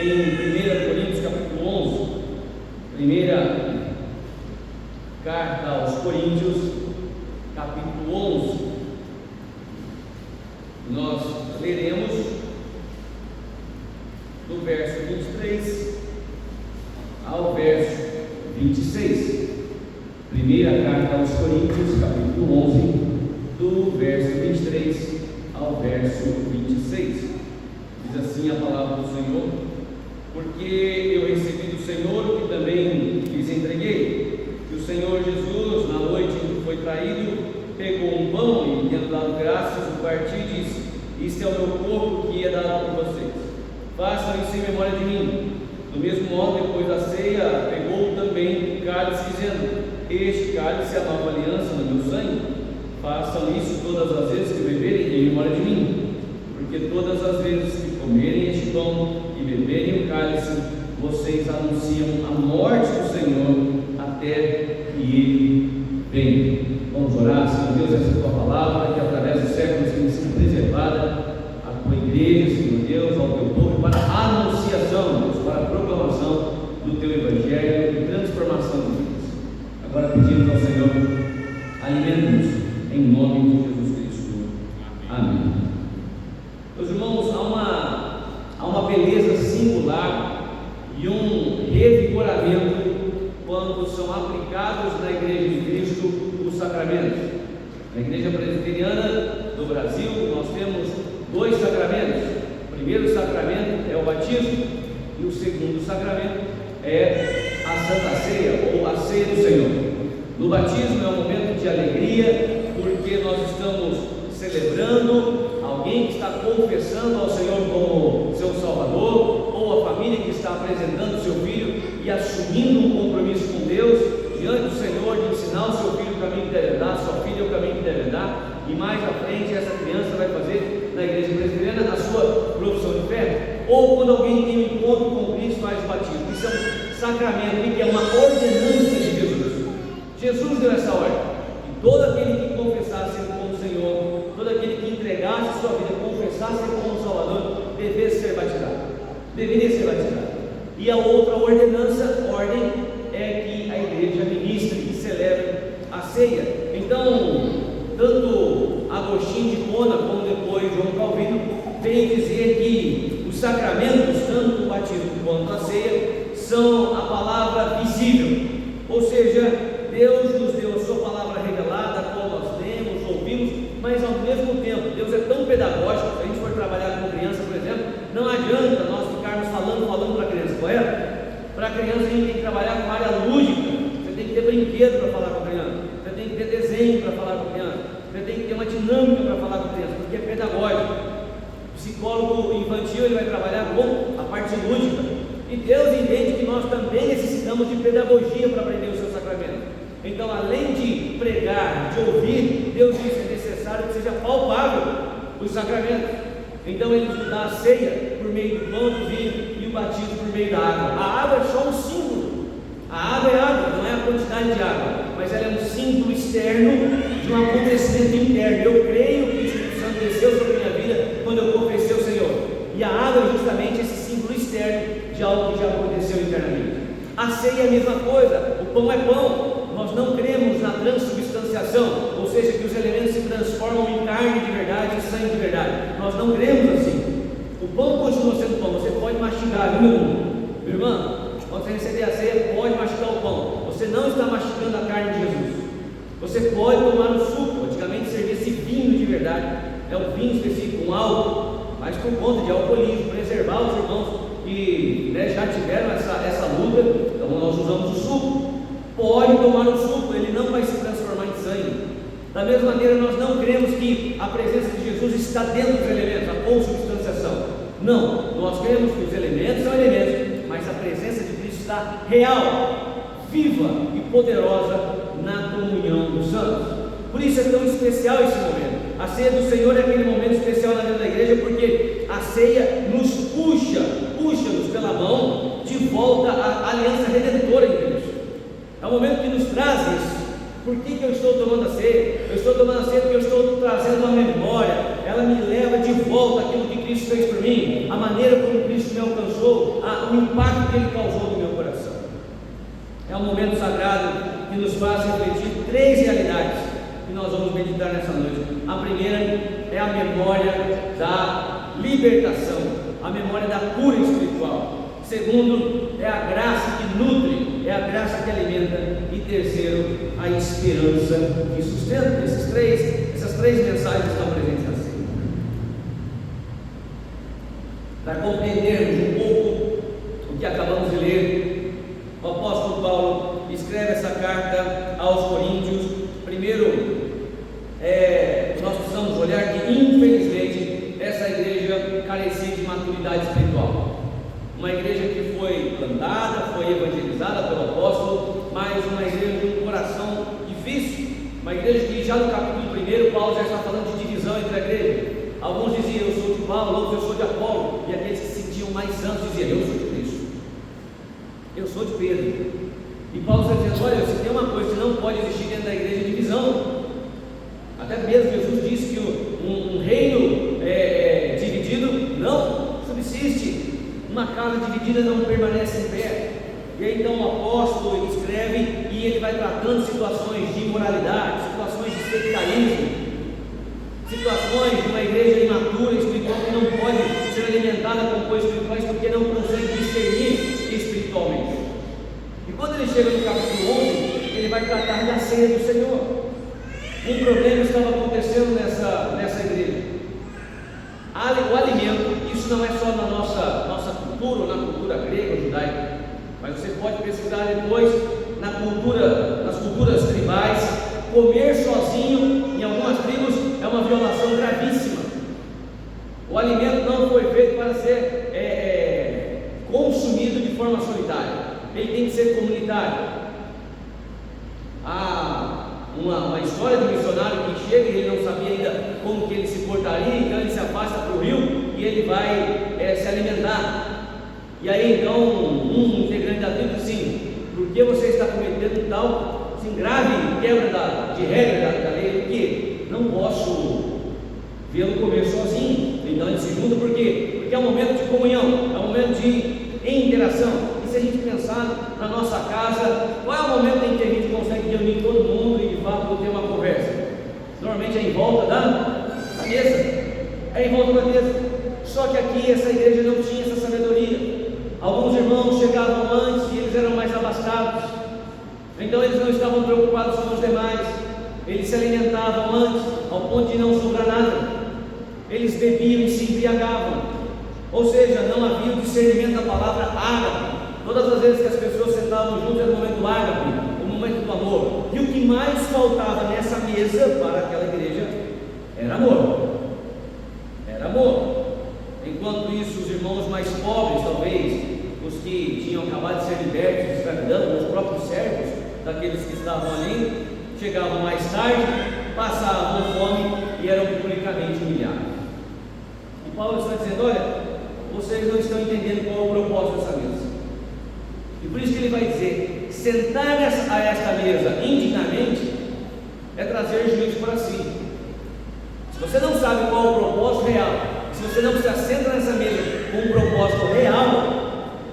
em 1 Coríntios capítulo 11, primeira carta aos Coríntios, capítulo 11, nós leremos do verso 23 ao verso 26. Primeira carta aos Coríntios, capítulo 11, do verso 23 ao verso 26. Diz assim a palavra do Senhor: porque eu recebi do Senhor o que também lhes entreguei, que o Senhor Jesus, na noite em que foi traído, pegou um pão e, tendo dado graças, o partiu e disse: isto é o meu corpo que é dado por vocês, façam isso em memória de mim. Do mesmo modo, depois da ceia, pegou também o cálice, dizendo: este cálice é a nova aliança no meu sangue, façam isso todas as vezes que beberem em memória de mim. Porque todas as vezes que comerem este pão e beberem o cálice, vocês anunciam a morte do Senhor até que Ele venha. Vamos orar. Senhor Deus, essa é a tua palavra, que através dos séculos tem sido preservada à tua igreja, Senhor Deus, ao teu povo, para a anunciação, Deus, para a proclamação do teu evangelho e transformação de vidas. Agora pedimos ao Senhor, alimenta-nos em nome de Jesus Cristo. Amém. Meus irmãos, há uma beleza singular e um revigoramento quando são aplicados na Igreja de Cristo os sacramentos. Na Igreja Presbiteriana do Brasil, nós temos dois sacramentos. O primeiro sacramento é o batismo e o segundo sacramento é a Santa Ceia, ou a Ceia do Senhor. No batismo é um momento de alegria, porque nós estamos celebrando alguém que está confessando ao Senhor como seu Salvador, ou a família que está apresentando seu filho e assumindo um compromisso com Deus diante do Senhor, de ensinar o seu filho o caminho que deve andar, sua filha o caminho que deve andar, e mais à frente essa criança vai fazer na igreja presbiteriana a sua profissão de fé. Ou quando alguém tem um encontro com Cristo, faz o batismo. Isso é um sacramento, que é uma ordenança de Jesus. Jesus deu essa ordem, que todo aquele que confessasse Ele como Senhor, todo aquele que entregasse sua vida, confessasse Ele como Salvador, deveria ser batizado. E a outra ordem é que a igreja ministre e celebre a ceia. Então, tanto Agostinho de Hipona como depois João Calvino vem dizer que os sacramentos, tanto o batismo quanto a ceia, são a palavra visível, ou seja, Deus nos deu a sua palavra revelada, como nós lemos, ouvimos, mas ao mesmo tempo, Deus é tão pedagógico. Se a gente for trabalhar com criança, por exemplo, não adianta nós ficarmos falando para a criança, correto? Para a criança a gente tem que trabalhar com área lúdica, você tem que ter brinquedo para falar com a criança, você tem que ter desenho para falar com a criança, você tem que ter uma dinâmica para falar com a criança, porque é pedagógico. O psicólogo infantil ele vai trabalhar com a parte lúdica, e Deus entende que nós também necessitamos de pedagogia para aprender o seu sacramento. Então, além de pregar, de ouvir, Deus diz que é necessário que seja palpável os sacramentos. Então, Ele nos dá a ceia por meio do pão, do vinho, e o batismo por meio da água. A água é só um símbolo. A água é água, não é a quantidade de água, mas ela é um símbolo externo de um acontecimento interno. Eu creio que o Espírito Santo desceu sobre a minha vida quando eu confessei o Senhor. E a água é justamente esse símbolo externo de algo que já aconteceu internamente. A ceia é a mesma coisa. O pão é pão. Nós não cremos na transubstanciação, ou seja, que os elementos se transformam em carne de verdade e sangue de verdade. Nós não cremos assim. O pão continua sendo pão. Você pode mastigar, viu, meu irmão? Meu irmão, quando você receber a ceia, pode mastigar o pão. Você não está mastigando a carne de Jesus. Você pode tomar o suco. Antigamente servia esse vinho de verdade. É um vinho específico, um álcool, mas por conta de alcoolismo, preservar os irmãos que já tiveram essa luta, então nós usamos o suco. Pode tomar o suco, ele não vai se transformar em sangue. Da mesma maneira, nós não cremos que a presença de Jesus está dentro dos elementos, a consubstanciação. Não, nós cremos que os elementos são elementos, mas a presença de Cristo está real, viva e poderosa na comunhão dos santos. Por isso é tão especial esse momento. A ceia do Senhor é aquele momento especial na vida da igreja, porque a ceia nos puxa-nos pela mão de volta à aliança redentora em Cristo. É o momento que nos traz isso. Por que eu estou tomando a ceia? Eu estou tomando a ceia porque eu estou trazendo uma memória. Ela me leva de volta àquilo que Cristo fez por mim, a maneira como Cristo isso me alcançou, o impacto que ele causou no meu coração. É um momento sagrado que nos faz refletir 3 realidades que nós vamos meditar nessa noite. A primeira é a memória da libertação, a memória da cura espiritual. Segundo, é a graça que nutre, é a graça que alimenta. E terceiro, a esperança que sustenta. Essas três mensagens estão presentes na ceia. Para compreendermos um pouco o que acabamos de ler, o apóstolo Paulo escreve essa carta aos Coríntios. Primeiro, nós precisamos olhar que, infelizmente, essa igreja carecia de maturidade espiritual. Uma igreja que foi plantada, foi evangelizada pelo apóstolo, mas uma igreja de um coração difícil. Uma igreja que já no capítulo 1, Paulo já está falando de divisão entre a igreja. Alguns diziam: eu sou de Paulo, outros: eu sou de Apolo. E aqueles que se sentiam mais santos diziam: eu sou de Cristo, eu sou de Pedro. E Paulo está dizendo: olha, se tem uma coisa que não pode existir dentro da igreja, é divisão. Até mesmo Jesus disse que um reino dividido não subsiste. Uma casa dividida não permanece em pé. E aí então o apóstolo escreve e ele vai tratando situações de imoralidade, situações de sectarismo, situações de uma igreja imatura espiritual que não pode ser alimentada com coisas espirituais porque não consegue discernir espiritualmente. E quando ele chega no capítulo 11, ele vai tratar da ceia do Senhor. Um problema estava acontecendo nessa igreja. O alimento, isso não é só na nossa cultura, ou na cultura grega ou judaica, mas você pode pesquisar depois nas culturas tribais. Comer sozinho em algumas tribos é uma violação gravíssima. O alimento não foi feito para ser consumido de forma solitária, ele tem que ser comunitário. Uma história de um missionário que chega e ele não sabia ainda como que ele se portaria, então ele se afasta para o rio e ele vai se alimentar. E aí então um integrante da tribo diz assim: por que você está cometendo tal grave quebra de regra da lei? Porque não posso vê-lo comer sozinho. Então ele se junta, por quê? Porque é um momento de comunhão, é um momento de interação. Se a gente pensar na nossa casa, qual é o momento em que a gente consegue reunir todo mundo e de fato ter uma conversa? Normalmente é em volta da mesa. É em volta da mesa. Só que aqui essa igreja não tinha essa sabedoria. Alguns irmãos chegavam antes e eles eram mais abastados, então eles não estavam preocupados com os demais. Eles se alimentavam antes, ao ponto de não sobrar nada. Eles bebiam e se embriagavam. Ou seja, não havia o discernimento da palavra ágape. Todas as vezes que as pessoas sentavam juntas era o momento do ágape, o momento do amor. E o que mais faltava nessa mesa para aquela igreja era amor. Era amor. Enquanto isso, os irmãos mais pobres, talvez, os que tinham acabado de ser libertos de escravidão, os próprios servos daqueles que estavam ali, chegavam mais tarde, passavam fome e eram publicamente humilhados. E Paulo está dizendo: olha, vocês não estão entendendo qual é o propósito dessa mesa. E por isso que ele vai dizer: sentar a esta mesa indignamente é trazer juízo para si. Se você não sabe qual é o propósito real, se você não se assenta nessa mesa com um propósito real,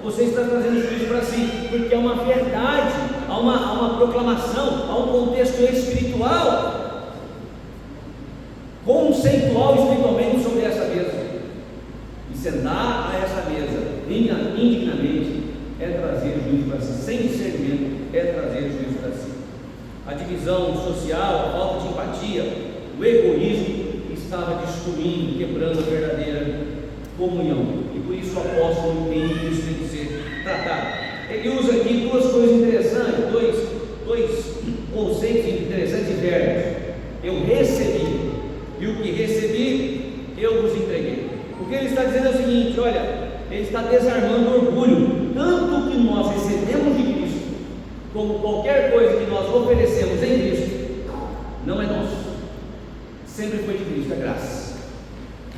você está trazendo juízo para si, porque é uma verdade, há uma proclamação, há um contexto espiritual, conceitual espiritualmente sobre essa mesa. E sentar a essa mesa indignamente é trazer juízo para si, sem discernimento é trazer juízo para si. A divisão social, a falta de empatia, o egoísmo estava destruindo, quebrando a verdadeira comunhão. E por isso o apóstolo entende que isso tem que ser tratado. Ele usa aqui duas coisas interessantes, dois conceitos interessantes de verbos: eu recebi, e o que recebi eu vos entreguei. O que ele está dizendo é o seguinte: olha, ele está desarmando o orgulho. Tanto que nós recebemos de Cristo, como qualquer coisa que nós oferecemos em Cristo, não é nosso, sempre foi de Cristo, é graça.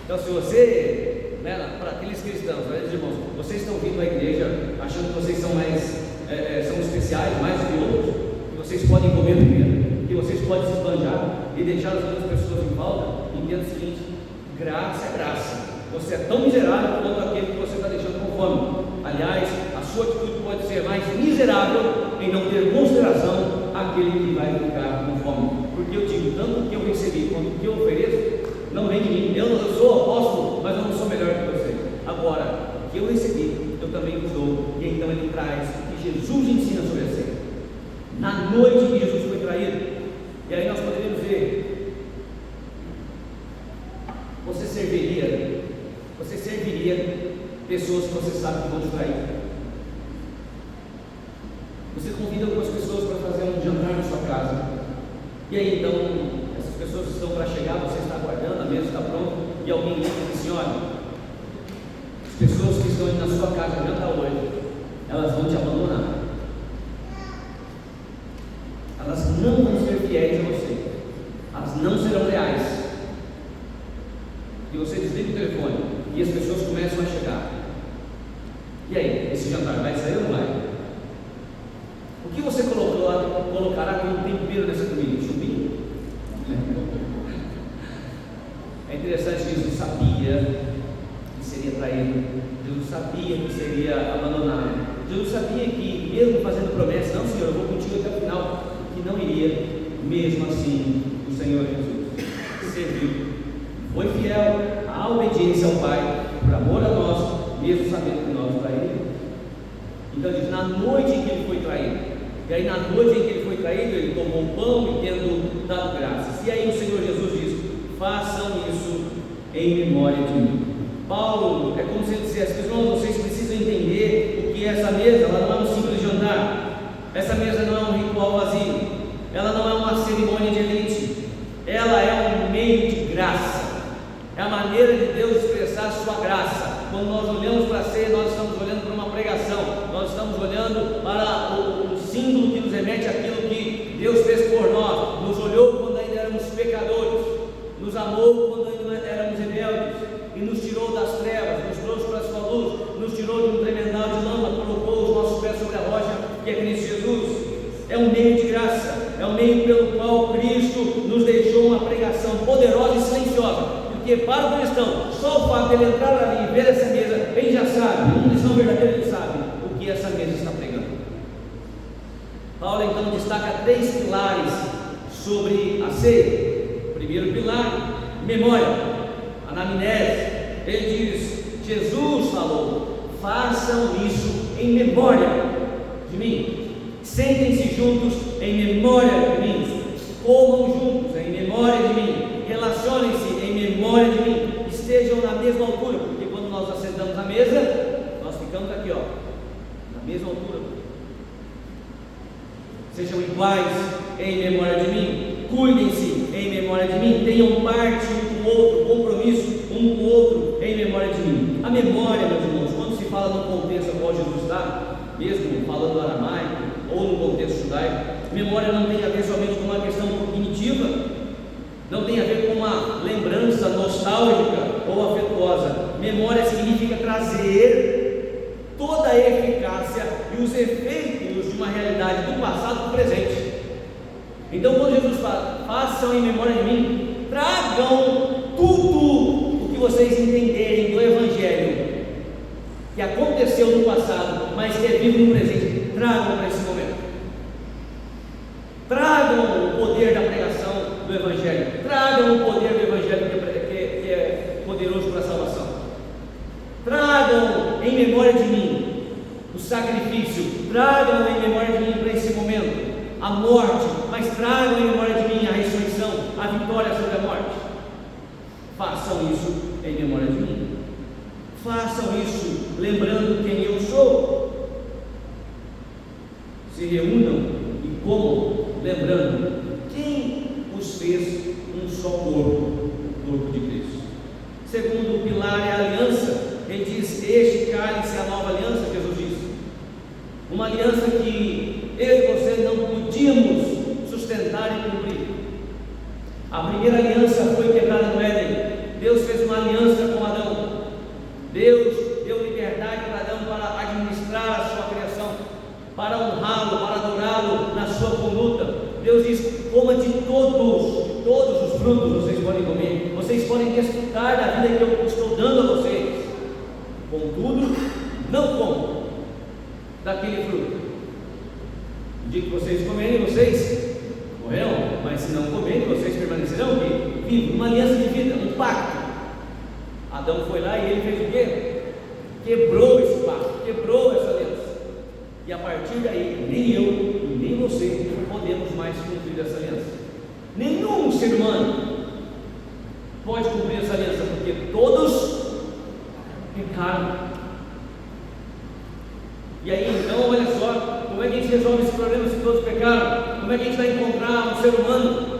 Então, se você, para aqueles cristãos, aqueles irmãos, vocês estão vindo à igreja achando que vocês são são especiais, mais do que outros, que vocês podem comer primeiro, que vocês podem se esbanjar e deixar as outras pessoas em falta, entenda o seguinte: graça é graça. Você é tão miserável quanto aquele que você está deixando fome. Aliás, a sua atitude pode ser mais miserável em não ter consideração àquele que vai ficar com fome. Porque eu digo, tanto o que eu recebi quanto o que eu ofereço, não vem de mim. Eu sou apóstolo, mas eu não sou melhor que você. Agora, o que eu recebi, eu também vos dou. E então ele traz o que Jesus ensina sobre a ceia. Na noite que Jesus foi traído, e aí nós poderíamos ver, você serviria pessoas que você sabe que vão te trair. Você convida algumas pessoas para fazer um jantar na sua casa, e aí então essas pessoas estão para chegar, você está aguardando, a mesa está pronta, e alguém diz assim: olha, as pessoas que estão indo na sua casa jantar hoje, elas vão te abandonar, elas não vão ser fiéis a você, elas não serão leais. E você desliga o telefone e as pessoas começam a chegar. E aí, esse jantar vai sair ou não vai? O que você colocará como tempero nessa comida? Chumbinho? É interessante que Jesus sabia que seria traído, Jesus sabia que seria abandonado, Jesus sabia que, mesmo fazendo promessa, não, Senhor, eu vou contigo até o final, que não iria. Mesmo assim, o Senhor Jesus serviu, foi fiel à obediência ao Pai, por amor a nós, mesmo sabendo que nós traímos. Então diz, na noite em que ele foi traído, e aí na noite em que ele foi traído, ele tomou um pão e tendo dado graças, e aí o Senhor Jesus diz: façam isso em memória de mim. Paulo, é como se ele dissesse: irmãos, vocês precisam entender o que é essa mesa. Ela não é um simples jantar, essa mesa não é um ritual vazio, ela não é uma cerimônia de elite, ela é um meio de graça, é a maneira de Deus expressar a sua graça. Quando nós olhamos para a ceia, nós estamos olhando para uma pregação, nós estamos olhando para o símbolo que nos remete àquilo que Deus fez por nós, nos olhou quando ainda éramos pecadores, nos amou quando ainda éramos rebeldes, e nos tirou das trevas, nos trouxe para a sua luz, nos tirou de um tremendal de lama, colocou os nossos pés sobre a rocha, que é Cristo Jesus. É um meio de graça, é um meio pelo qual Cristo nos deixou uma pregação poderosa e silenciosa. Porque para o cristão, só o fato de ele entrar ali e ver essa mesa, ele já sabe, um cristão verdadeiro, ele sabe o que essa mesa está pregando. Paulo então destaca 3 pilares sobre a ceia. Primeiro pilar, memória, anamnese. Ele diz: Jesus falou, façam isso em memória de mim. Sentem-se juntos em memória de mim, comam juntos em memória de mim, relacionem-se em memória de mim, estejam na mesma altura, porque quando nós assentamos à mesa, nós ficamos aqui, ó, na mesma altura. Sejam iguais em memória de mim, cuidem-se em memória de mim, tenham parte um com o outro, compromisso um com o outro em memória de mim. A memória, meus irmãos, quando se fala no contexto ao qual Jesus está, mesmo falando aramaico ou no contexto judaico, memória não tem a ver somente com uma questão cognitiva, não tem a ver com uma lembrança nostálgica ou afetuosa. Memória significa trazer toda a eficácia e os efeitos de uma realidade do passado para o presente. Então, quando Jesus fala, façam em memória de mim, tragam tudo o que vocês entenderem do Evangelho que aconteceu no passado, mas que é vivo no presente, tragam para esse momento. Tragam o poder da pregação do Evangelho, tragam o poder do Evangelho que é poderoso para a salvação. Tragam em memória de mim o sacrifício, tragam em memória de mim para esse momento a morte, mas tragam em memória de mim a ressurreição, a vitória sobre a morte. Façam isso em memória de mim. Façam isso lembrando quem eu sou. Se reúnam e comam, lembrando quem os fez um só corpo, o corpo de Cristo. Segundo o pilar é a aliança. Ele diz: este cálice é a nova aliança, Jesus disse. Uma aliança que eu e você não podíamos sustentar e cumprir. A primeira aliança foi quebrada no Éden. Deus fez uma aliança com Adão. Deus deu liberdade para Adão para administrar a sua criação, para honrá-lo, para adorá-lo na sua conduta. Deus diz: coma de todos os frutos vocês podem comer, vocês podem desfrutar da vida que eu estou dando a vocês. Contudo, não comam daquele fruto. No dia que vocês comerem, vocês morrerão, mas se não comerem, vocês permanecerão vivos. Uma aliança de vida, um pacto. Adão foi lá e ele fez o quê? Quebrou esse pacto, quebrou essa aliança. E a partir daí, nem eu e nem você podemos mais cumprir essa aliança. Nenhum ser humano pode cumprir essa aliança, porque todos pecaram. E aí então, olha só, como é que a gente resolve esse problema se todos pecaram? Como é que a gente vai encontrar um ser humano?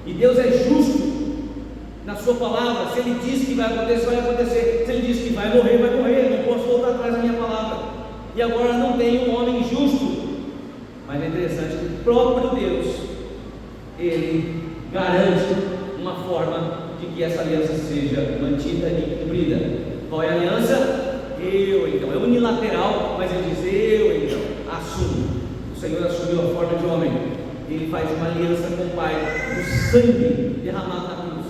E Deus é justo na sua palavra. Se Ele diz que vai acontecer, vai acontecer. Se Ele diz que vai morrer, vai morrer. Eu não posso voltar atrás da minha palavra. E agora não tem um homem justo. Mas é interessante que o próprio Deus, Ele garante uma forma de que essa aliança seja mantida e cumprida. Qual é a aliança? Eu então, é unilateral, mas Ele diz, eu então assumo. O Senhor assumiu a forma de homem. Ele faz uma aliança com o Pai, o sangue derramado na cruz.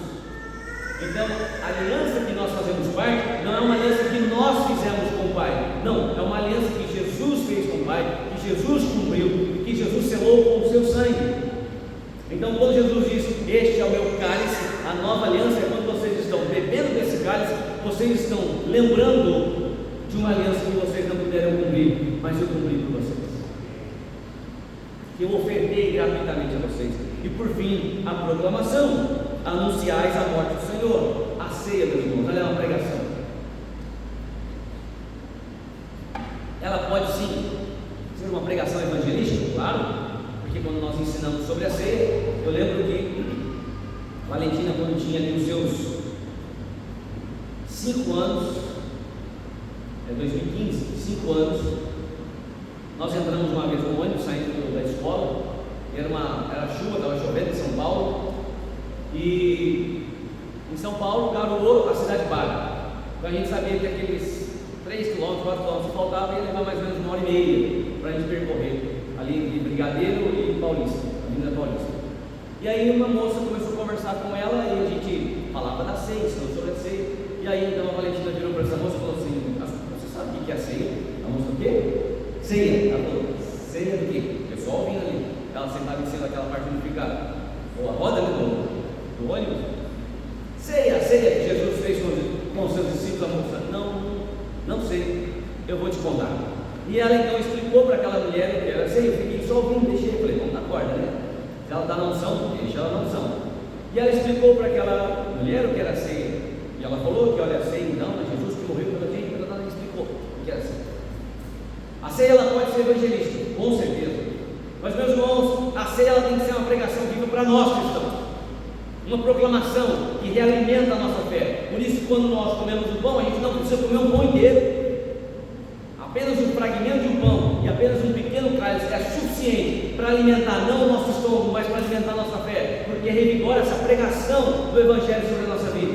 Então, a aliança que nós fazemos parte não é uma aliança que nós fizemos com o Pai, não, é uma aliança que Jesus fez com o Pai, que Jesus cumpriu e que Jesus selou com o seu sangue. Então, quando Jesus diz, este é o meu cálice, a nova aliança é quando vocês estão bebendo desse cálice, vocês estão lembrando de uma aliança que vocês não puderam cumprir, mas eu cumpri por vocês, que eu ofertei gratuitamente a vocês. E por fim, a proclamação: anunciais a morte do Senhor. A ceia, meus irmãos, ela é uma pregação. Ela pode sim ser uma pregação evangelística, claro, porque quando nós ensinamos sobre a ceia, eu lembro que Valentina, quando tinha ali os seus 5 anos, 2015, 5 anos, nós entramos uma vez no ônibus saindo da escola, era chuva, estava chovendo em São Paulo, e em São Paulo garoou, a cidade para. Então a gente sabia que aqueles 3 km, 4 km que faltava ia levar mais ou menos 1h30 para a gente percorrer, ali de Brigadeiro e Paulista, Avenida Paulista. E aí uma moça começou a conversar com ela e a gente falava da ceia, ensinou sobre a ceia. E aí então a Valentina virou para essa moça e falou assim: você sabe o que é a ceia? A moça, o quê? Ceia. Ela falou: ceia do quê? O pessoal vindo ali, ela sentada em cima daquela parte onde fica ou a roda do ônibus. Ceia que Jesus fez com os seus discípulos. A moça: não sei, eu vou te contar. E ela então explicou para aquela mulher o que era ceia. Eu fiquei só ouvindo, deixei, falei: vamos na corda, né? Se ela está na unção, deixa ela na unção. E ela explicou para aquela mulher o que era ceia. E ela falou que, olha, a ceia então é Jesus que morreu pela gente, mas ela explicou o que era ceia. A ceia ela pode ser evangelística, com certeza. Mas, meus irmãos, a ceia ela tem que ser uma pregação viva para nós cristãos, uma proclamação que realimenta a nossa fé. Por isso, quando nós comemos o pão, a gente não precisa comer um pão inteiro. Apenas um fragmento de um pão e apenas um pequeno cálice é suficiente para alimentar não o nosso estômago, mas para alimentar a nossa fé, porque revigora essa pregação do Evangelho sobre a nossa vida.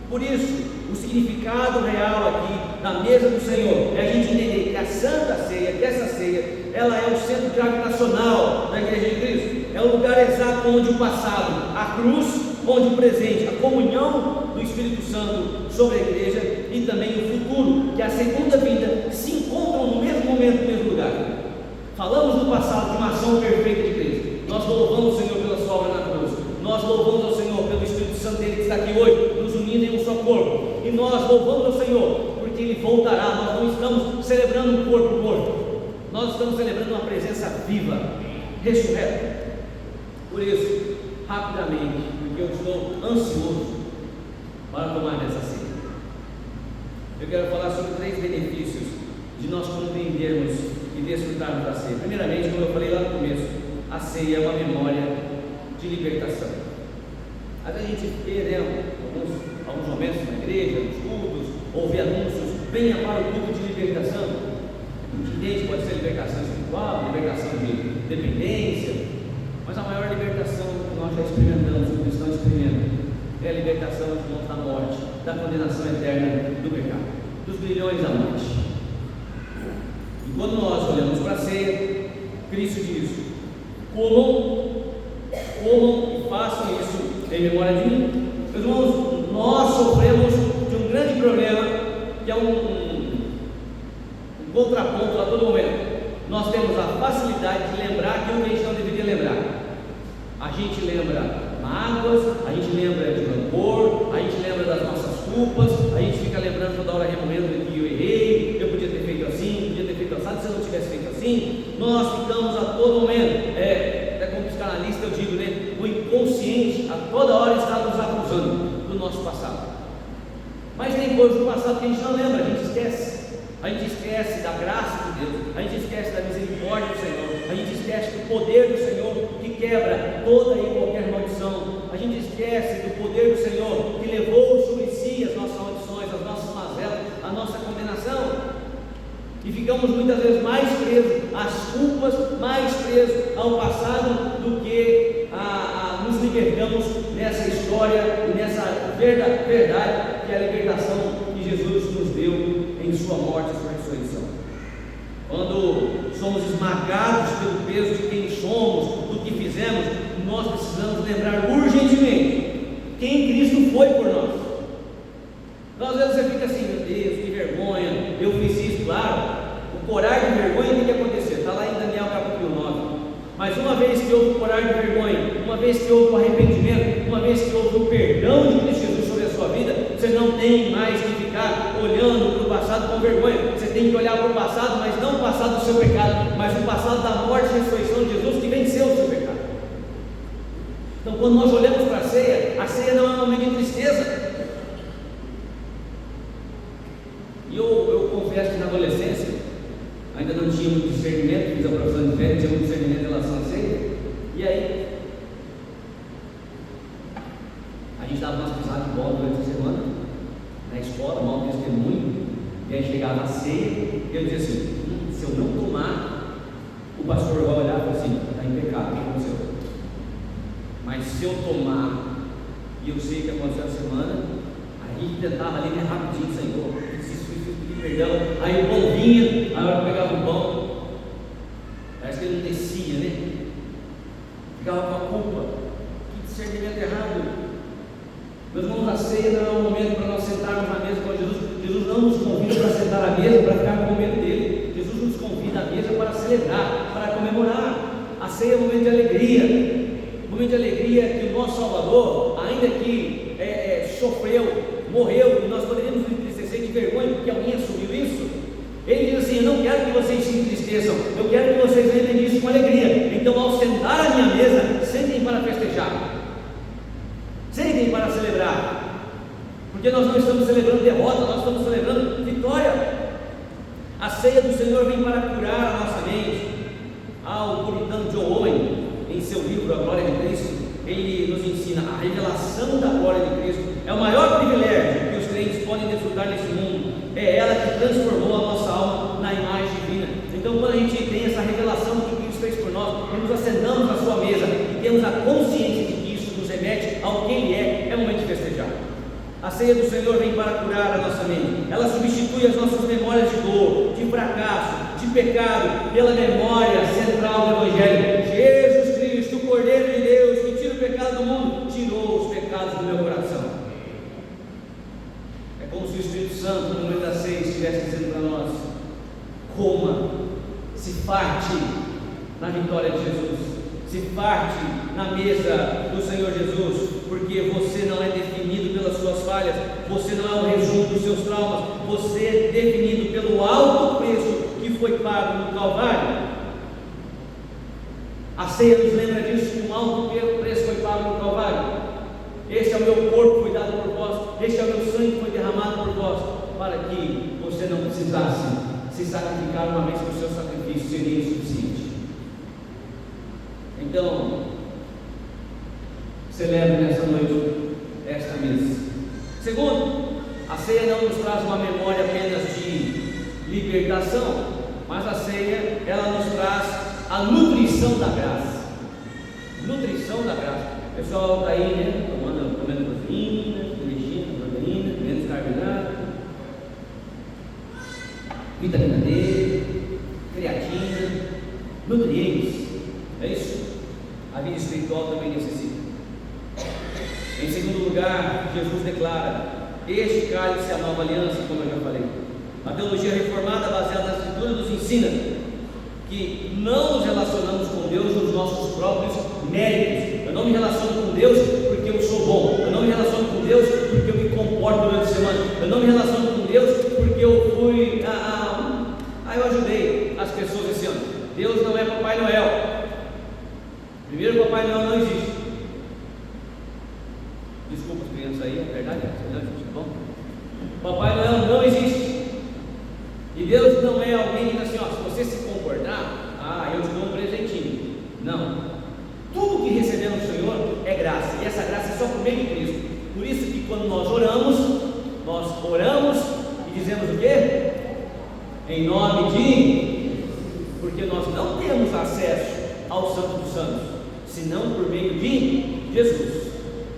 Por isso, o significado real aqui na mesa do Senhor é a gente entender que a Santa Ceia, que essa ceia, ela é o centro gravitacional da Igreja de Cristo, é o lugar exato onde o passado, a cruz, onde o presente, a comunhão do Espírito Santo sobre a igreja e também o futuro, que é a segunda vinda, se encontram no mesmo momento, no mesmo lugar. Falamos no passado de uma ação perfeita de Cristo. Nós louvamos o Senhor pela sua obra na cruz. Nós louvamos ao Senhor pelo Espírito Santo dele que está aqui hoje, nos unindo em um só corpo. E nós louvamos ao Senhor porque Ele voltará. Nós não estamos celebrando um corpo morto, nós estamos celebrando uma presença viva, ressurreta. Por isso, rapidamente, porque eu estou ansioso para tomar dessa ceia, eu quero falar sobre 3 benefícios de nós compreendermos e desfrutarmos da ceia. Primeiramente, como eu falei lá no começo, a ceia é uma memória de libertação. Às vezes a gente vê, né, alguns momentos na igreja, nos cultos, ouve anúncios: venha para o culto de libertação. A gente entende, pode ser libertação espiritual, libertação de dependência, mas a maior libertação que nós já experimentamos, que o cristão experimenta, é a libertação da morte, da condenação eterna do pecado, dos grilhões da morte. E quando nós olhamos para a ceia, Cristo diz: comam e façam isso em memória de mim. Meus irmãos, nós sofremos de um grande problema, que é contraponto a todo momento. Nós temos a facilidade de lembrar aquilo que a gente não deveria lembrar. A gente lembra mágoas, a gente lembra de rancor, a gente lembra das nossas culpas, a gente fica lembrando toda hora, remoendo que eu errei, eu podia ter feito assim, podia ter feito assado, se eu não tivesse feito assim. Nós ficamos a todo momento, até como psicanalista eu digo, né? O inconsciente a toda hora está nos acusando do nosso passado. Mas tem coisas do passado que a gente não lembra, a gente esquece. A gente esquece da graça de Deus, a gente esquece da misericórdia do Senhor, a gente esquece do poder do Senhor que quebra toda e qualquer maldição, a gente esquece do poder do Senhor que levou sobre si as nossas maldições, as nossas mazelas, a nossa condenação, e ficamos muitas vezes mais presos às culpas, mais presos ao passado do que nos libertamos nessa história e nessa verdade que é a libertação que Jesus nos deu em sua morte e sua ressurreição. Quando somos esmagados pelo peso de quem somos, do que fizemos, nós precisamos lembrar urgentemente quem Cristo foi por nós. Então às vezes você fica assim, meu Deus, que vergonha, eu fiz isso. Claro, o corar de vergonha tem que acontecer, está lá em Daniel capítulo 9. Mas uma vez que houve o corar de vergonha, uma vez que houve o arrependimento, uma vez que houve o perdão de Cristo Jesus sobre a sua vida, você não tem mais que ficar olhando para o passado com vergonha. Você tem que olhar para o passado, mas não o passado do seu pecado, mas o passado da morte e ressurreição de Jesus que venceu o seu pecado. Então quando nós olhamos para a ceia não é um momento de tristeza. E eu confesso que na adolescência ainda não tinha muito discernimento, fiz a profissão de fé, não tinha muito discernimento em relação à ceia. E aí a gente dava umas pisadas de bola durante a semana na escola, mal testemunho, e aí chegava a ceia, e eu dizia assim, se eu não tomar, o pastor vai olhar e falar assim, está em pecado, o que aconteceu? Mas se eu tomar, e eu sei o que aconteceu na semana, a gente tentava ali, né, rapidinho, Senhor, pedir perdão, aí o pão vinha, a hora que eu pegava o pão, parece que ele não descia, né? Ficava com a culpa, que discernimento errado. Meus irmãos, a ceia não é um momento para nós sentarmos na mesa com Jesus. Jesus não nos convida para sentar à mesa para ficar com medo dele. Jesus nos convida à mesa para celebrar, para comemorar. A ceia é um momento de alegria, um momento de alegria que o nosso Salvador, ainda que sofreu, morreu, e nós poderíamos nos entristecer de vergonha porque alguém assumiu isso. Ele diz assim, eu não quero que vocês se entristeçam, eu quero que vocês lembrem disso com alegria. Então ao sentar à minha mesa, sentem para festejar, sentem para celebrar, porque nós não estamos celebrando derrota, nós estamos celebrando vitória. A ceia do Senhor vem para curar a nossa mente. O puritano John Owen, em seu livro A Glória de Cristo, ele nos ensina a revelação da glória de Cristo é o maior privilégio que os crentes podem desfrutar nesse mundo. É ela que transformou a nossa alma na imagem divina. Então quando a gente tem essa revelação do que Cristo fez por nós, e nos assentamos à sua mesa e temos a consciência de que isso nos remete ao que Ele é momento de festejar. A ceia do Senhor vem para curar a nossa mente. Ela substitui as nossas memórias de dor, de fracasso, de pecado, pela memória central do Evangelho. Jesus Cristo, o Cordeiro de Deus, que tira o pecado do mundo, tirou os pecados do meu coração. É como se o Espírito Santo, no momento da ceia, estivesse dizendo para nós: coma, se farte na vitória de Jesus, se farte na mesa do Senhor Jesus, porque você não é definido pelas suas falhas, você não é o resumo dos seus traumas, você é definido pelo alto preço que foi pago no Calvário. A ceia nos lembra disso, que um alto preço foi pago no Calvário. Esse é o meu corpo que foi dado por vós, este é o meu sangue que foi derramado por vós, para que você não precisasse se sacrificar uma vez que o seu sacrifício seria insuficiente. Então, celebre nessa noite esta mesa. Segundo, a ceia não nos traz uma memória apenas de libertação, mas a ceia, ela nos traz a nutrição da graça. Nutrição da graça. O pessoal está aí, né? Comendo proteína, menos carboidrato, vitamina D, creatina, nutrientes. É isso? A vida espiritual também necessita. Em segundo lugar, Jesus declara: este cálice é a nova aliança, como eu já falei. A teologia reformada, baseada nas Escrituras, ensina que não nos relacionamos com Deus nos nossos próprios méritos. Eu não me relaciono com Deus porque eu sou bom, eu não me relaciono com Deus porque eu me comporto durante a semana, eu não me relaciono com Deus porque eu fui, eu ajudei as pessoas esse ano. Deus não é Papai Noel. Primeiro, Papai Noel não existe. Desculpa as crianças aí, é verdade, não existe, tá bom? Papai Noel não existe. E Deus não é alguém que diz assim, se você se comportar, eu te dou um presentinho. Não. Tudo que recebemos do Senhor é graça, e essa graça é só por meio de Cristo. Por isso que quando nós oramos e dizemos o quê? Em nome de... Porque nós não temos acesso ao Santo dos Santos, senão por meio de Jesus.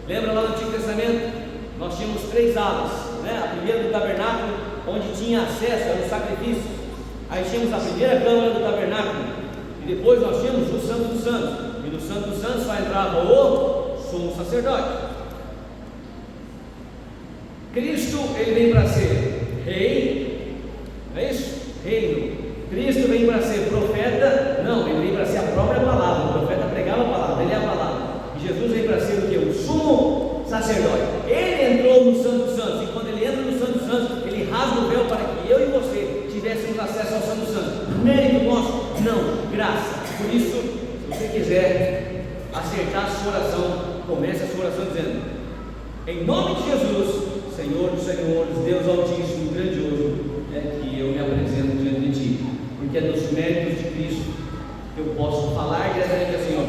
Lembra lá no Antigo Testamento? Nós tínhamos 3 alas, né? A primeira do tabernáculo, onde tinha acesso aos sacrifícios. Aí tínhamos a primeira câmara do tabernáculo, e depois nós tínhamos o Santo dos Santos. E no Santo dos Santos só entrava o sumo sacerdote. Cristo, ele vem para ser rei, não é isso? Reino. Cristo vem para ser profeta? Não, ele vem para ser a própria palavra. O profeta pregava a palavra, ele é a palavra. E Jesus vem para ser o que? O sumo sacerdote. Ele entrou no Santo dos Santos, e quando ele entra no Santo dos Santos, ele rasga o véu para que eu e você tivéssemos acesso ao Santo dos Santos. Mérito nosso? Não, graça. Por isso, se você quiser acertar a sua oração, comece a sua oração dizendo: em nome de Jesus, Senhor dos Senhores, Deus Altíssimo, grandioso, é que eu me apresento diante de Ti, porque é nos méritos de Cristo que eu posso falar diretamente ao Senhor.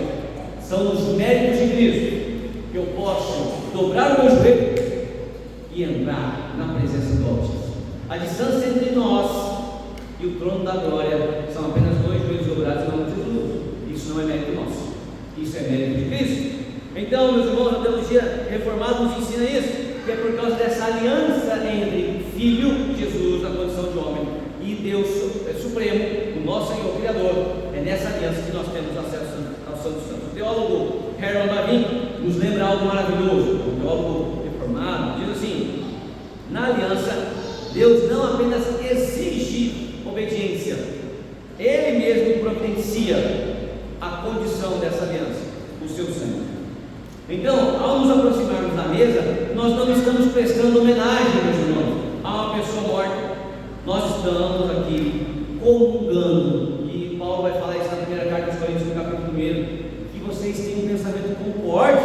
São nos méritos de Cristo que eu posso dobrar o meu joelho e entrar na presença do Altíssimo. A distância entre nós e o trono da glória são apenas 2 joelhos dobrados em nome de Jesus. Isso não é mérito nosso, isso é mérito de Cristo. Então, meus irmãos, a teologia reformada nos ensina isso, que é por causa dessa aliança entre Filho, Jesus, na condição de homem, e Deus Supremo, o nosso Senhor Criador. É nessa aliança que nós temos acesso ao Santo Santo. O teólogo Harold Lavin nos lembra algo maravilhoso. O teólogo reformado diz assim: na aliança, Deus não apenas exige obediência, Ele mesmo providencia a condição dessa aliança, o seu sangue. Então, ao nos aproximarmos da mesa, nós não estamos prestando homenagem, meus irmãos, a uma pessoa morta. Nós estamos aqui comungando, e Paulo vai falar isso na primeira carta aos Coríntios, no capítulo 1, que vocês tenham um pensamento concorde,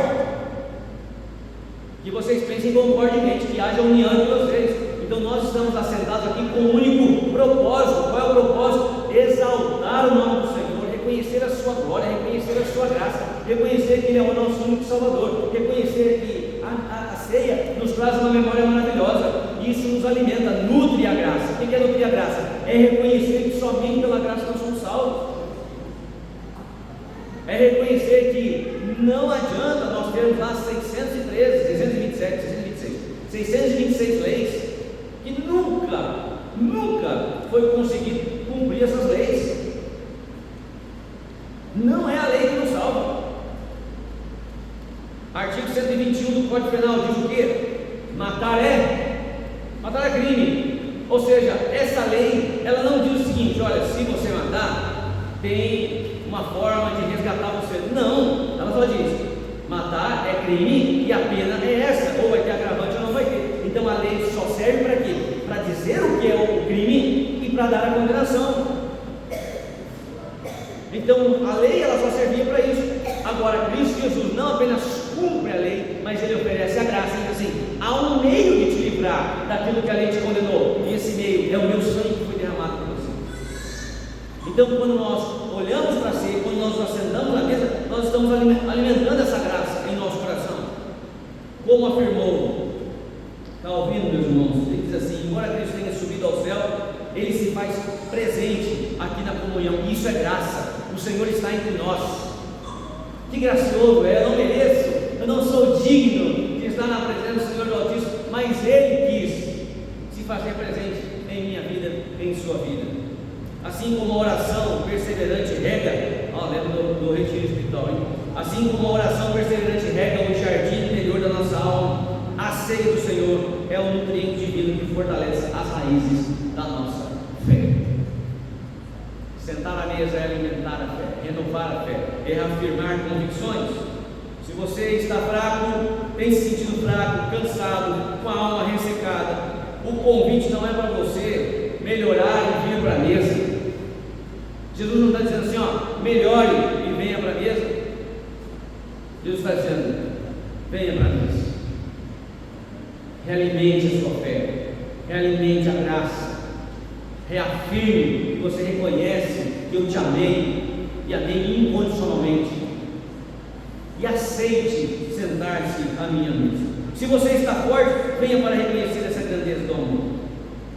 que vocês pensem concordemente, que haja união entre vocês. Então nós estamos assentados aqui com um único propósito. Qual é o propósito? Exaltar o nome do Senhor, reconhecer a sua glória, reconhecer a sua graça, reconhecer que Ele é o nosso único Salvador, reconhecer que a ceia nos traz uma memória maravilhosa. Isso nos alimenta, nutre a graça. O que é nutrir a graça? É reconhecer que somente pela graça nós somos salvos. É reconhecer que não adianta nós termos lá 626 leis, que nunca foi conseguido cumprir essas leis. Não é a lei que nos salva. Artigo 121 do Código Penal diz o quê? Matar é crime. Ou seja, essa lei, ela não diz o seguinte: olha, se você matar, tem uma forma de resgatar você. Não, ela só diz: matar é crime e a pena é essa, ou vai ter agravante ou não vai ter. Então a lei só serve para quê? Para dizer o que é o crime e para dar a condenação. Então a lei, ela só servia para isso. Agora Cristo Jesus não apenas cumpre a lei, mas Ele oferece a graça. Ele diz assim: há um meio de te livrar daquilo que a lei te condenou, e esse meio é o meu sangue que foi derramado por você. Então, quando nós olhamos para si, quando nós nos assentamos na mesa, nós estamos alimentando essa graça em nosso coração. Como afirmou Calvino, meus irmãos, ele diz assim: embora Cristo tenha subido ao céu, Ele se faz presente aqui na comunhão, e isso é graça. O Senhor está entre nós. Que gracioso é! Eu não mereço, eu não sou digno de estar na presença do Senhor do Altíssimo, mas Ele quis se fazer presente em minha vida, em sua vida. Assim como a oração perseverante rega, lembra do retiro espiritual, hein? Assim como a oração perseverante rega o jardim interior da nossa alma, a ceia do Senhor é um nutriente divino que fortalece as raízes da nossa fé. a mesa é alimentar a fé, renovar a fé, é reafirmar convicções. Se você está fraco, tem se sentido fraco, cansado, com a alma ressecada, o convite não é para você melhorar e vir para a mesa. Jesus não está dizendo assim, ó, melhore e venha para a mesa. Jesus está dizendo, venha para a mesa, realimente a sua fé, realimente a graça, reafirme que você reconhece que eu te amei e amei incondicionalmente, e aceite sentar-se à minha mesa. Se você está forte, venha para reconhecer essa grandeza do amor.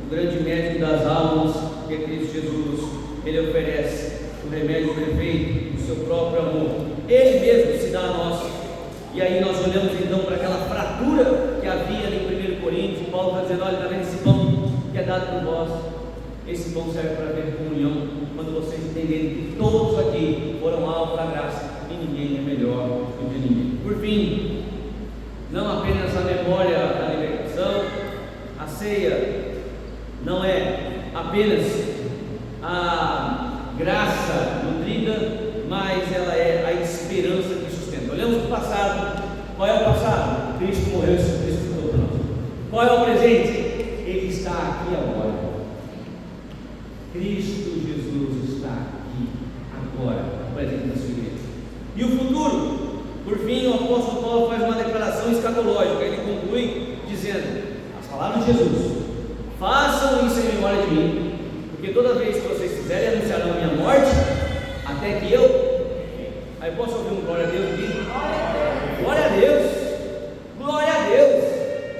O grande médico das almas, que é Cristo Jesus, Ele oferece o remédio perfeito, o seu próprio amor. Ele mesmo se dá a nós. E aí nós olhamos então para aquela fratura que havia em 1 Coríntios. Paulo está dizendo, olha, está vendo esse pão que é dado por vós? Esse pão serve para ver comunhão, quando vocês entenderem que todos aqui foram alvos da graça e ninguém é melhor do que ninguém. Por fim, não apenas a memória da libertação, a ceia não é apenas a graça nutrida, mas ela é a esperança que sustenta. Olhamos para o passado. Qual é o passado? Cristo morreu e ressuscitou para nós. Qual é o presente? Ele está aqui agora. Cristo Jesus está aqui agora, presente na sua igreja. E o futuro? Por fim, o apóstolo Paulo faz uma declaração escatológica. Ele conclui dizendo, as palavras de Jesus: façam isso em memória de mim, porque toda vez que vocês fizerem, anunciarão a minha morte, até que eu... Aí posso ouvir um glória a Deus aqui? Glória a Deus! Glória a Deus!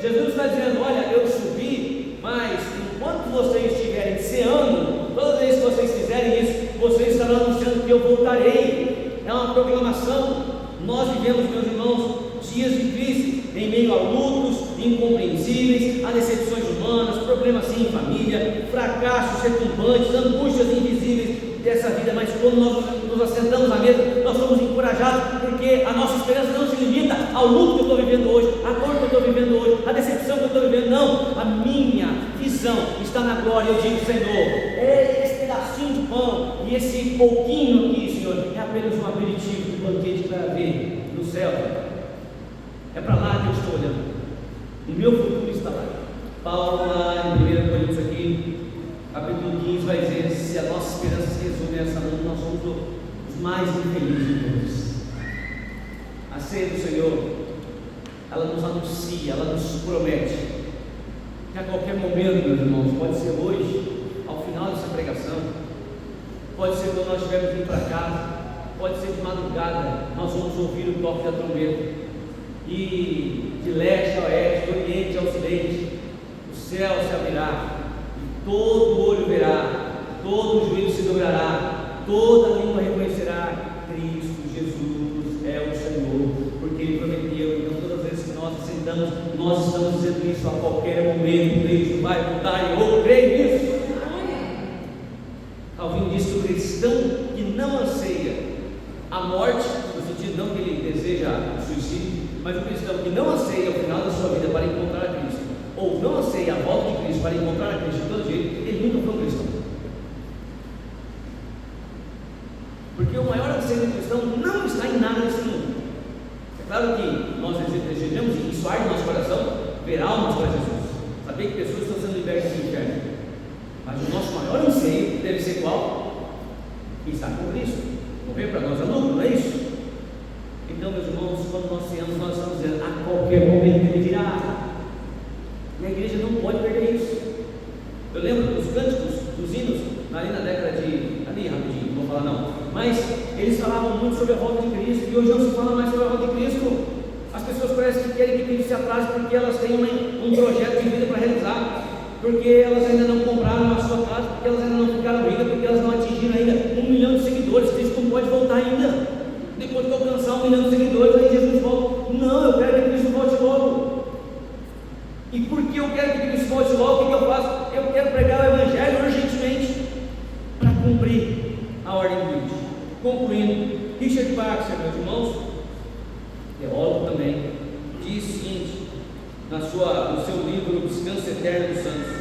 Jesus está dizendo, olha, eu subi, mas enquanto vocês estiverem ceando, toda vez que vocês fizerem isso, vocês estarão anunciando que eu voltarei. É uma proclamação. Nós vivemos, meus irmãos, dias difíceis, em meio a lutos incompreensíveis, a decepções humanas, problemas em família, fracassos retumbantes, angústias invisíveis dessa vida. Mas quando nós nos assentamos à mesa, nós somos encorajados, porque a nossa esperança não se limita ao luto que eu estou vivendo hoje, à dor que eu estou vivendo hoje, à decepção que eu estou vivendo. Não, a minha visão está na glória. Eu digo, Senhor, esse pedacinho de pão e esse pouquinho aqui, Senhor, é apenas um aperitivo de banquete que vai haver no céu. É para lá que eu estou olhando. O meu futuro está lá. Paulo, lá em 1 Coríntios aqui, capítulo 15, vai dizer: se a nossa esperança se resume a essa noite, nós somos os mais infelizes de todos. A ceia do Senhor, ela nos anuncia, ela nos promete que a qualquer momento, meus irmãos, pode ser hoje, ao final dessa pregação, pode ser quando nós estivermos indo para casa, pode ser de madrugada, nós vamos ouvir o toque da trombeta, e de leste a oeste, do oriente ao ocidente, o céu se abrirá, e todo olho verá, todo joelho se dobrará, toda língua reconhecerá: Cristo Jesus é o Senhor, porque Ele prometeu. Então, todas as vezes que nós sentamos, nós estamos dizendo isso: a qualquer momento Cristo vai voltar, e eu creio nisso. Calvino diz que o cristão que não anseia a morte, no sentido não que ele deseja o suicídio, mas o cristão que não anseia o final da sua vida para encontrar a Cristo, ou não anseia a volta de Cristo para encontrar a Cristo de todo jeito, ele nunca foi um cristão. Porque o maior anseio do cristão não está em nada nesse mundo. É claro que nós desejamos, e isso arde no nosso coração, ver almas para Jesus, saber que pessoas estão sendo libertas do inferno. Mas o nosso maior anseio deve ser qual? Estar com Cristo. Morrer para nós é lucro, não é isso? Então, meus irmãos, quando nós ceamos, nós estamos dizendo: a qualquer momento Ele virá. E a igreja não pode perder isso. Eu lembro dos cânticos, dos hinos, ali na década de... ali rapidinho, não vou falar não, mas eles falavam muito sobre a volta de Cristo, e hoje não se fala mais sobre a volta de Cristo. As pessoas parecem que querem que Cristo se atrase porque elas têm um projeto de vida para realizar, porque elas ainda não compraram a sua casa, porque elas ainda não ficaram ricas, porque elas não atingiram ainda 1 milhão de seguidores. Cristo não pode voltar ainda. Depois de alcançar 1 milhão de seguidores, aí Jesus volta. Não, eu quero que Cristo volte logo. E porque eu quero que Cristo volte logo, o que eu faço? Eu quero pregar o Evangelho urgentemente para cumprir a ordem de Deus. Concluindo, Richard Baxter, meus irmãos, teólogo também, diz o seguinte, no seu livro Descanso Eterno dos Santos.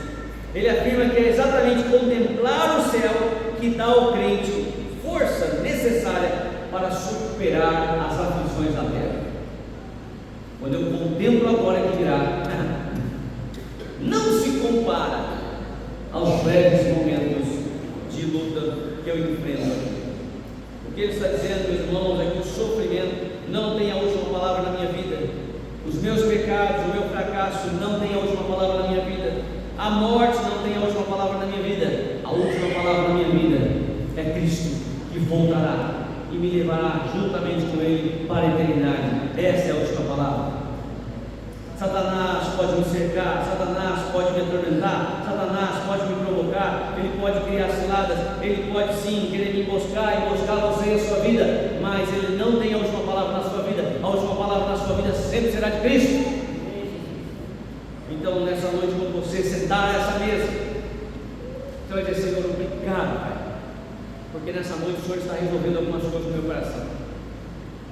Ele afirma que é exatamente contemplar o céu que dá ao crente superar as aflições da terra. Quando eu contemplo agora que virá, não se compara aos breves momentos de luta que eu enfrento. O que ele está dizendo, meus irmãos, é que o sofrimento não tem a última palavra na minha vida. Os meus pecados, o meu fracasso não tem a última palavra na minha vida. A morte não tem a última palavra na minha vida. A última palavra na minha vida é Cristo, que voltará e me levará juntamente com Ele para a eternidade. Essa é a última palavra. Satanás pode me cercar, Satanás pode me atormentar, Satanás pode me provocar, ele pode criar ciladas, ele pode sim querer me emboscar você e a sua vida, mas ele não tem a última palavra na sua vida. A última palavra na sua vida sempre será de Cristo. Então, nessa noite, quando você sentar a essa mesa, você vai dizer: Senhor, obrigado, Pai, porque nessa noite o Senhor está resolvendo algumas coisas no meu coração.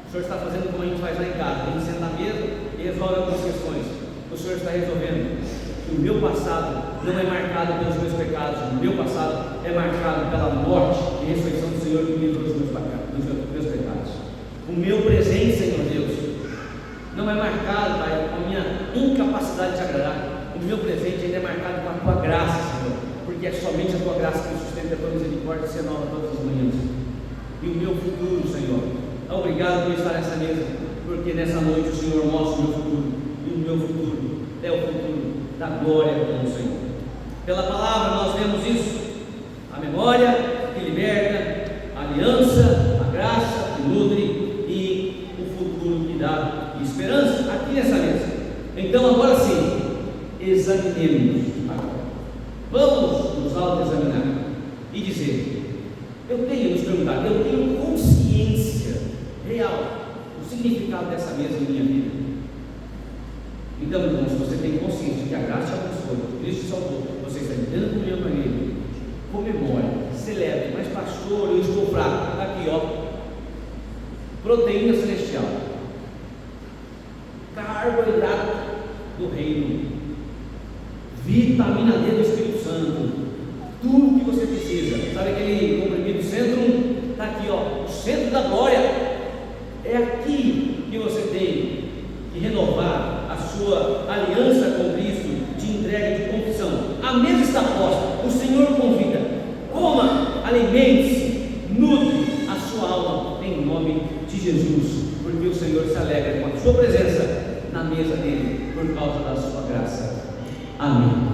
O Senhor está fazendo como a gente faz lá em casa: a gente senta na mesa e resolve algumas questões. O Senhor está resolvendo que o meu passado não é marcado pelos meus pecados, o meu passado é marcado pela morte e ressurreição do Senhor que me livrou dos meus pecados. O meu presente, Senhor Deus, não é marcado, Pai, com a minha incapacidade de te agradar. O meu presente ainda é marcado com a tua graça, Senhor, porque é somente a tua graça que me sustenta, a tua misericórdia se renova todas as manhãs. E o meu futuro, Senhor, obrigado por estar nessa mesa, porque nessa noite o Senhor mostra o meu futuro, e o meu futuro é o futuro da glória com o Senhor. Pela palavra nós vemos isso: a memória que liberta, a aliança, a graça que nutre e o futuro que dá esperança aqui nessa mesa. Então agora sim, examinemos agora. Vamos nos autoexaminar e dizer: eu tenho consciência real do significado dessa mesa em minha vida. Então, irmãos, se você tem consciência de que a graça te abençoou, Cristo te salvou, você está entendendo comunhão com Ele, comemore, celebre. Mas pastor, eu estou fraco. Está aqui, ó, proteína celestial, carboidrato do reino, vitamina D do Espírito Santo, tudo que você precisa. Sabe aquele comprimido centro? Está aqui, ó, o centro da glória. É aqui que você tem que renovar a sua aliança com Cristo, de entrega, de confissão. A mesa está posta, o Senhor convida: coma, alimente-se, nutre a sua alma em nome de Jesus, porque o Senhor se alegra com a sua presença na mesa dele por causa da sua graça. Amém.